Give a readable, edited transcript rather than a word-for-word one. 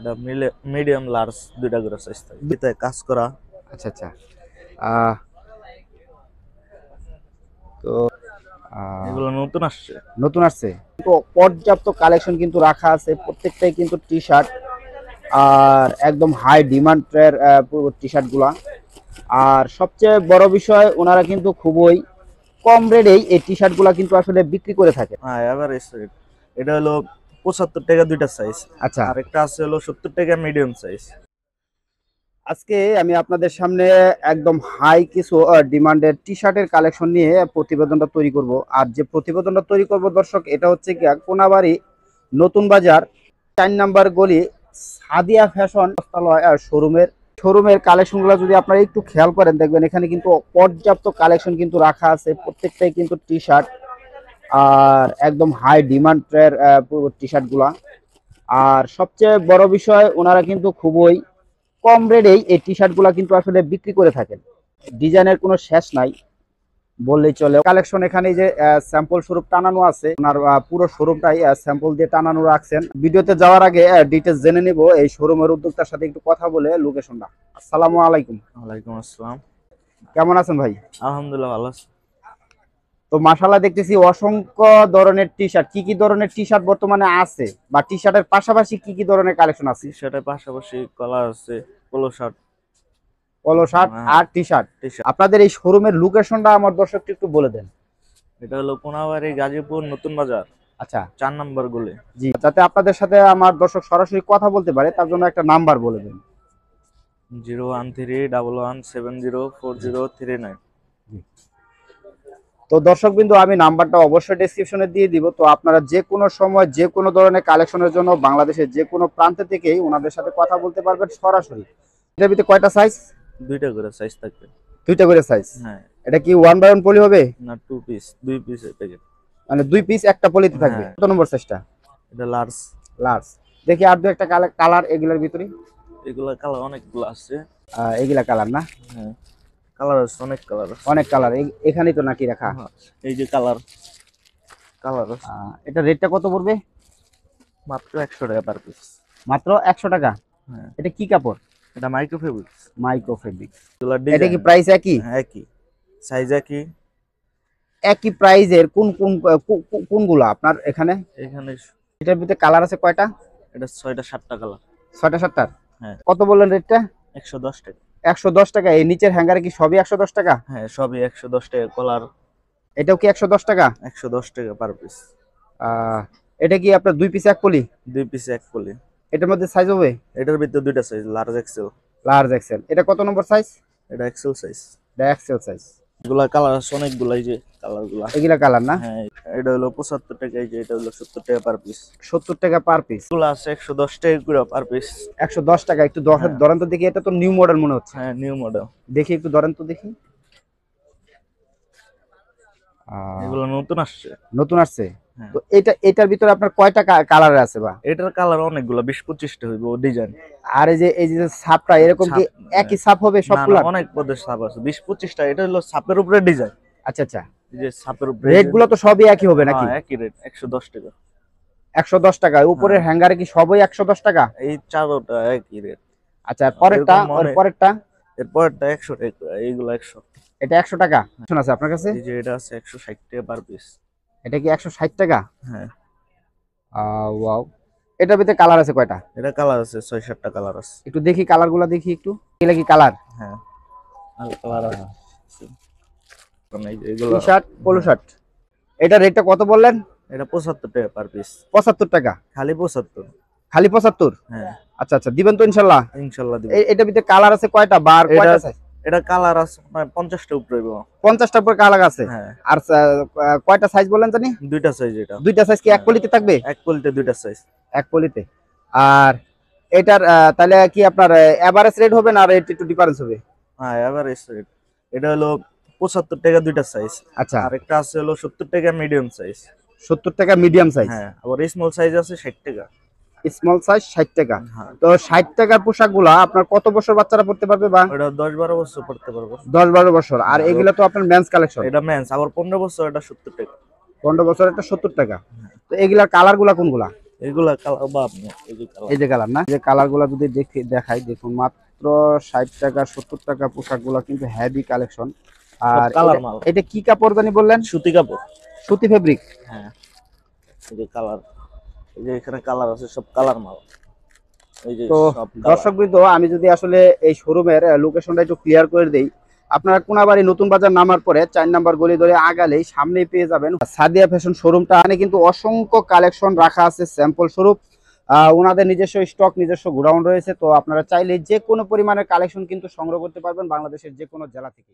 এটা medium large দুইটা করে সাইজ থাকে, দুইটা কাজ করা। আচ্ছা আচ্ছা। আহ, তো এগুলো নতুন আসছে। নতুন আসছে তো পর্যাপ্ত কালেকশন কিন্তু রাখা আছে, প্রত্যেকটাই কিন্তু টি শার্ট আর একদম হাই ডিমান্ডের টি শার্ট গুলা। আর সবচেয়ে বড় বিষয় ওনারা কিন্তু খুবই কম রেটেই এই টি শার্ট গুলা কিন্তু আসলে বিক্রি করে থাকে। হ্যাঁ এভারেজ রেট। এটা হলো 75 টাকা দুইটা সাইজ। আচ্ছা, আর একটা আছে হলো 70 টাকা মিডিয়াম সাইজ। আজকে আমি আপনাদের সামনে একদম হাই কিছু ডিমান্ডের টি শার্টের কালেকশন নিয়ে প্রতিবেদনটা তৈরি করব। আর যে প্রতিবেদনটা তৈরি করব দর্শক, এটা হচ্ছে কি কোনাবাড়ি নতুন বাজার 4 নম্বর গলি সাদিয়া ফ্যাশন শোরুমের কালেকশনগুলো যদি আপনারা একটু খেয়াল করেন দেখবেন এখানে কিন্তু পর্যাপ্ত কালেকশন কিন্তু রাখা আছে, প্রত্যেকটাই কিন্তু টি শার্ট আর একদম হাই ডিমান্ডের টি শার্ট গুলা। আর সবচেয়ে বড় বিষয় ওনারা কিন্তু খুবই কম রেটেই এই টি শার্ট গুলা কিন্তু আসলে বিক্রি করে থাকেন। ডিজাইনের কোনো শেষ নাই বললেই চলে। কালেকশন এখানে যে স্যাম্পল স্বরূপ টানানো আছে, ওনার পুরো শোরুমটাই স্যাম্পল দিয়ে টানানো রাখছেন। ভিডিওতে যাওয়ার আগে ডিটেলস জেনে নিব এই শোরুমের উদ্যোক্তার সাথে একটু কথা বলে লোকেশনটা। আসসালামু আলাইকুম। ওয়ালাইকুম আসসালাম। কেমন আছেন ভাই? আলহামদুলিল্লাহ ভালো আছি। তো মাশাআল্লাহ দেখতেছি অসংখ্য ধরনের টি শার্ট। কি কি ধরনের টি শার্ট বর্তমানে আছে বা টি শার্টের পাশাপাশি কি কি ধরনের কালেকশন আছে? টি শার্টের পাশাপাশি কলার আছে, পোলো শার্ট, পলো শার্ট আর টি শার্ট। T shirt. আপনাদের এই শোরুমের লোকেশনটা আমার দর্শককে একটু বলে দেন। এটা হলো কোনাবাড়ি গাজীপুর নতুন বাজার আচ্ছা 4 নম্বর গলি। জি, যাতে আপনাদের সাথে আমার দর্শক সরাসরি কথা বলতে পারে তার জন্য একটা নাম্বার বলে দেন। 01311704039। তো দর্শক বিন্দু, আমি নাম্বারটা অবশ্যই ডেসক্রিপশনে দিয়ে দিব। তো আপনারা যে কোনো সময় যে কোনো ধরনের কালেকশনের জন্য বাংলাদেশের যে কোনো প্রান্ত থেকেই ওনাদের সাথে কথা বলতে পারবেন সরাসরি। এটার ভিতরে কয়টা সাইজ? দুইটা করে সাইজ থাকবে। দুইটা করে সাইজ। হ্যাঁ। এটা কি 1 বাই 1 পলি হবে না, 2 পিস, 2 পিস প্যাকেট। মানে 2 পিস একটা পলিতে থাকবে? হ্যাঁ। কত নম্বর সাইজটা? এটা লার্জ। লার্জ। দেখি আর দু একটা কালার এগুলোর ভিতরে। এগুলা কালার অনেকগুলো আছে। এগুলা কালার না? হ্যাঁ, কালার আছে, অনেক কালার আছে। অনেক কালার এখানেই তো নাকি রাখা? হ্যাঁ, এই যে কালার আছে। এটা রেটটা কত পড়বে? মাত্র 100 টাকা পার পিস। মাত্র 100 টাকা? হ্যাঁ। এটা কি কাপড়? এটা মাইক্রো ফেব্রিক্স। Micro fabrics. এগুলা এটা ডিজাইন কি প্রাইস একই? একই, সাইজ একই। একই প্রাইজের কোনগুলা আপনার এখানে? এখানে এটার ভিতরে কালার আছে কয়টা? এটা 6টা 7টা কালার। 6টা 7টা? হ্যাঁ। কত বললেন রেটটা? 110 টাকা। 110 টাকা। এই নিচের হ্যাঙ্গারে কি সবই 110 টাকা? হ্যাঁ, সবই 110 টাকা। কলার এটাও কি 110 টাকা? 110 টাকা পার পিস। এটা কি আপনার 2 পিস এক পলি? 2 পিস এক পলি। এটার মধ্যে সাইজ হবে? এটার ভিতরে দুইটা size, large Excel. Large Excel. এটা কত নম্বর সাইজ? এটা এক্সেল সাইজ। এটা এক্সেল সাইজ। এগুলা কালার আছে অনেকগুলা, এই যে কালারগুলা। এগুলা কালার না? হ্যাঁ, এটা হলো 75 টাকা, এই যে এটা হলো 70 টাকা পার পিস। 70 টাকা পার পিস। এগুলো আছে 110 টাকা করে পার পিস। 110 টাকা। একটু হ্যাঁ। ধরেন তো দেখি, এটা তো নিউ মডেল মনে হচ্ছে। হ্যাঁ, নিউ মডেল। দেখি একটু ধরেন তো দেখি। এগুলো নতুন আসছে। নতুন আসছে? হ্যাঁ। তো এটার ভিতরে আপনার কয়টা কালার আছে বা? এটার কালার অনেকগুলো, 20-25টা হইব ডিজাইন। আর এই যে ছাপটা এরকম কি একই ছাপ হবে সবগুলা? অনেক পদের ছাপ আছে, 20-25টা। এটা হলো ছাপের উপরে ডিজাইন। আচ্ছা আচ্ছা। এই যে ছাপের উপরে রেট গুলো তো সবই একই হবে নাকি? হ্যাঁ, একই রেট, 110 টাকা। 110 টাকা। উপরের হ্যাঙ্গারে কি সবই 110 টাকা? এই চারোটা একই রেট। আচ্ছা, পরেরটা? পরেরটা? এরপরটা 100 টাকা, এইগুলো 100। এটা 100 টাকা শোনা আছে আপনার কাছে? এই যে এটা আছে 160 টাকা পার পিস। এটা কি 160 টাকা? হ্যাঁ। ওয়াও। এটার ভিতরে কালার আছে কয়টা? এটা কালার আছে 6-7টা কালার আছে। একটু দেখি কালারগুলো দেখি একটু। এগুলা কি কালার? হ্যাঁ, আর কালার আছে। এই যে টি এগুলো শার্ট, পোলো শার্ট। এটা রেটটা কত বললেন? এটা 75 টাকা পার পিস। 75 টাকা? খালি 75। খালি 75? হ্যাঁ। আচ্ছা আচ্ছা, দিবেন তো ইনশাআল্লাহ? ইনশাআল্লাহ দিব। এটার ভিতরে কালার আছে কয়টা বার কয়টা সাইজ? এটা কালার আছে 50টা উপরে হইব। 50টা উপরে কালার আছে? হ্যাঁ। আর কয়টা সাইজ বলেন জানি? দুইটা সাইজ। এটা দুইটা সাইজ কি এক পলিতে থাকবে? এক পলিতে দুইটা সাইজ। এক পলিতে। আর এটার তাহলে কি আপনার এভারেজ রেট হবে না আর রেট একটু ডিফারেন্স হবে? হ্যাঁ, এভারেজ রেট। এটা হলো 75 টাকা দুইটা সাইজ। আচ্ছা। আর একটা আছে হলো 70 টাকা মিডিয়াম সাইজ। 70 টাকা মিডিয়াম সাইজ? হ্যাঁ, আবার স্মল সাইজ আছে 60 টাকা। স্মল সাইজ 60 টাকা। হ্যাঁ। তো 60 টাকার পোশাকগুলা আপনার কত বছর বাচ্চারা পড়তে পারবে বা? ওটা 10-12 বছর পড়তে পারবো। 10-12 বছর। আর এগুলা তো আপনার মেন্স কালেকশন? এটা মেন্স। আবার 15 বছর, এটা 70 টাকা। 15 বছর এটা 70 টাকা। তো এগুলার কালারগুলা কোনগুলা? এগুলা কালার বা আপনি এই যে কালার এই যে কালার না, যে কালার গুলা যদি দেখাই, দেখুন মাত্র 60 টাকা 70 টাকা পোশাক গুলা কিন্তু হেভি কালেকশন। সব আর কালার মাল, এটা কি কাপড় জানি বললেন? সুতি কাপড়। সুতি ফেব্রিক। হ্যাঁ, এই যে কালার, এই যে এখানে কালার আছে, সব কালার মাল, এই যে তো সব কালার। দর্শকবৃন্দ, আমি যদি আসলে এই শোরুমের লোকেশনটা একটু ক্লিয়ার করে দেই, আপনারা কোনাবাড়ি নতুন বাজার নামার পরে 4 নাম্বার গলি ধরে আগালেই সামনেই পেয়ে যাবেন সাদিয়া ফ্যাশন শোরুমটা। এখানে কিন্তু অসংখ্য কালেকশন রাখা আছে, স্যাম্পল স্বরূপ। ওনাদের নিজস্ব স্টক, নিজস্ব গোডাউন রয়েছে। তো আপনারা চাইলে যে কোনো পরিমাণের কালেকশন কিন্তু সংগ্রহ করতে পারবেন বাংলাদেশের যে কোনো জেলা থেকে।